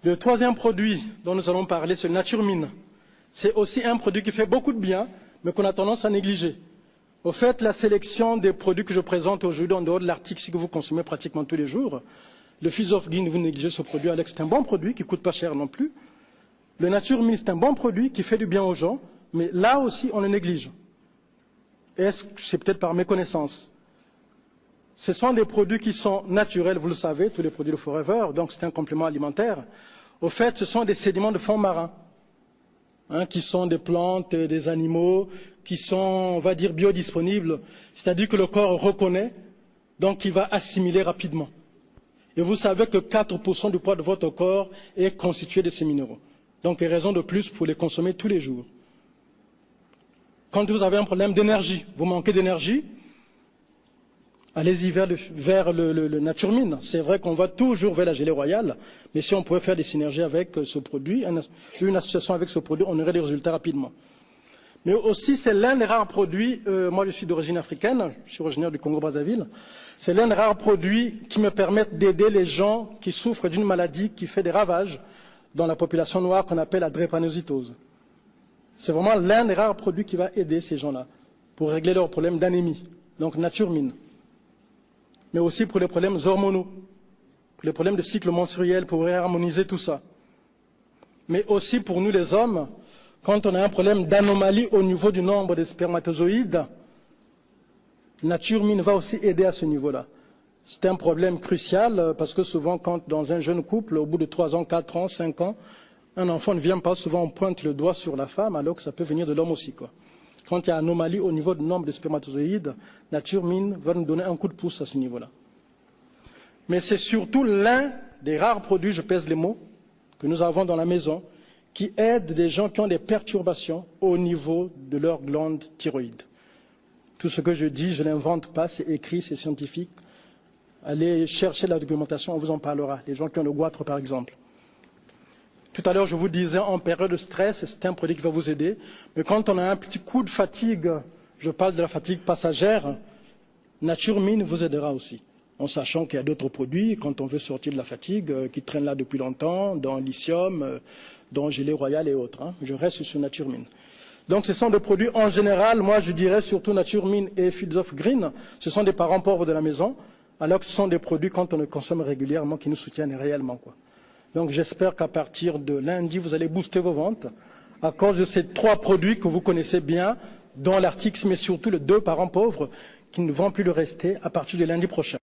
Le troisième produit dont nous allons parler, c'est le Naturemine. C'est aussi un produit qui fait beaucoup de bien, mais qu'on a tendance à négliger. Au fait, la sélection des produits que je présente aujourd'hui, en dehors de l'article que vous consommez pratiquement tous les jours, le Fields of Green, vous négligez ce produit, alors que c'est un bon produit qui ne coûte pas cher non plus. Le Naturemine, c'est un bon produit qui fait du bien aux gens, mais là aussi, on le néglige. Est-ce que c'est peut-être par méconnaissance? Ce sont des produits qui sont naturels, vous le savez, tous les produits de Forever, donc c'est un complément alimentaire. Au fait, ce sont des sédiments de fond marin, qui sont des plantes, des animaux, qui sont, on va dire, biodisponibles, c'est-à-dire que le corps reconnaît, donc il va assimiler rapidement. Et vous savez que 4% du poids de votre corps est constitué de ces minéraux. Donc, raison de plus pour les consommer tous les jours. Quand vous avez un problème d'énergie, vous manquez d'énergie, allez-y vers le Naturemine. C'est vrai qu'on va toujours vers la gelée royale, mais si on pouvait faire des synergies avec ce produit, une association avec ce produit, on aurait des résultats rapidement. Mais aussi, c'est l'un des rares produits, moi je suis d'origine africaine, je suis originaire du Congo-Brazzaville, c'est l'un des rares produits qui me permettent d'aider les gens qui souffrent d'une maladie qui fait des ravages dans la population noire qu'on appelle la drépanocytose. C'est vraiment l'un des rares produits qui va aider ces gens-là pour régler leurs problèmes d'anémie, donc Naturemine. Mais aussi pour les problèmes hormonaux, pour les problèmes de cycle menstruel, pour harmoniser tout ça. Mais aussi pour nous les hommes, quand on a un problème d'anomalie au niveau du nombre de spermatozoïdes, Naturemine va aussi aider à ce niveau-là. C'est un problème crucial parce que souvent, quand dans un jeune couple, au bout de 3 ans, 4 ans, 5 ans, un enfant ne vient pas, souvent on pointe le doigt sur la femme alors que ça peut venir de l'homme aussi, quoi. Quand il y a anomalie au niveau du nombre de spermatozoïdes, Naturemine va nous donner un coup de pouce à ce niveau-là. Mais c'est surtout l'un des rares produits, je pèse les mots, que nous avons dans la maison, qui aide des gens qui ont des perturbations au niveau de leur glande thyroïde. Tout ce que je dis, je ne l'invente pas, c'est écrit, c'est scientifique. Allez chercher la documentation, on vous en parlera. Les gens qui ont le goitre, par exemple. Tout à l'heure, je vous disais, en période de stress, c'est un produit qui va vous aider. Mais quand on a un petit coup de fatigue, je parle de la fatigue passagère, Naturemine vous aidera aussi. En sachant qu'il y a d'autres produits, quand on veut sortir de la fatigue, qui traînent là depuis longtemps, dans lithium, dans gelée royale et autres. Je reste sur Naturemine. Donc ce sont des produits en général, moi je dirais surtout Naturemine et Fields of Green, ce sont des parents pauvres de la maison, alors que ce sont des produits quand on les consomme régulièrement qui nous soutiennent réellement, quoi. Donc j'espère qu'à partir de lundi, vous allez booster vos ventes à cause de ces 3 produits que vous connaissez bien dans l'article, mais surtout les 2 parents pauvres qui ne vont plus le rester à partir de lundi prochain.